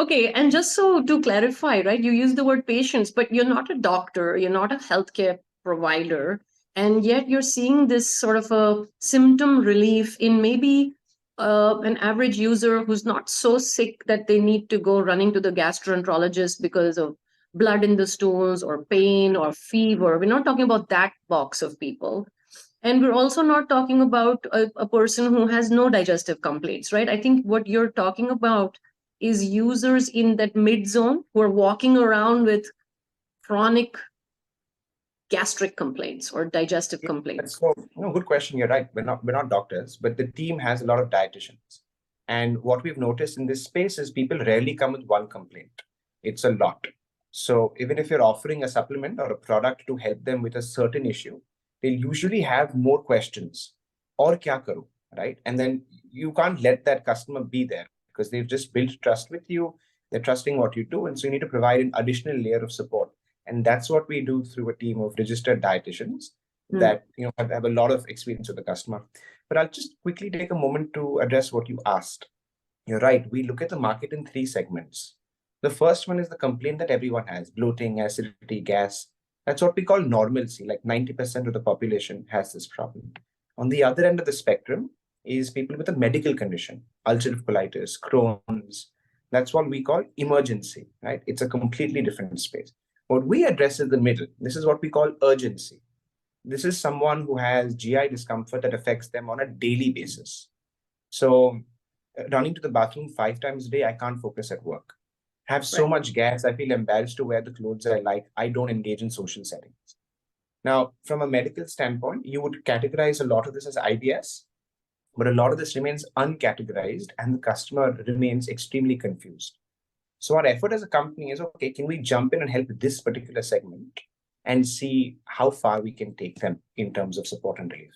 Okay, and just so to clarify, right, you use the word patients, but you're not a doctor, you're not a healthcare provider, and yet you're seeing this sort of a symptom relief in maybe an average user who's not so sick that they need to go running to the gastroenterologist because of blood in the stools or pain or fever. We're not talking about that box of people. And we're also not talking about a person who has no digestive complaints, right? I think what you're talking about is users in that mid zone who are walking around with chronic gastric complaints or digestive Yeah, complaints. so, good question. You're right. We're not doctors, but the team has a lot of dietitians. And what we've noticed in this space is people rarely come with one complaint. It's a lot. So even if you're offering a supplement or a product to help them with a certain issue, they'll usually have more questions. Or kya karu, right? And then you can't let that customer be there because they've just built trust with you. They're trusting what you do. And so you need to provide an additional layer of support. And that's what we do through a team of registered dietitians Mm. that have a lot of experience with the customer. But I'll just quickly take a moment to address what you asked. You're right. We look at the market in three segments. The first one is the complaint that everyone has: bloating, acidity, gas. That's what we call normalcy. Like 90% of the population has this problem. On the other end of the spectrum is people with a medical condition: ulcerative colitis, Crohn's. That's what we call emergency, right? It's a completely different space. What we address is the middle. This is what we call urgency. This is someone who has GI discomfort that affects them on a daily basis. So running to the bathroom 5 times a day, I can't focus at work. Have so Right. much gas, I feel embarrassed to wear the clothes I like. I don't engage in social settings. Now, from a medical standpoint, you would categorize a lot of this as IBS, but a lot of this remains uncategorized and the customer remains extremely confused. So our effort as a company is, okay, can we jump in and help this particular segment and see how far we can take them in terms of support and relief?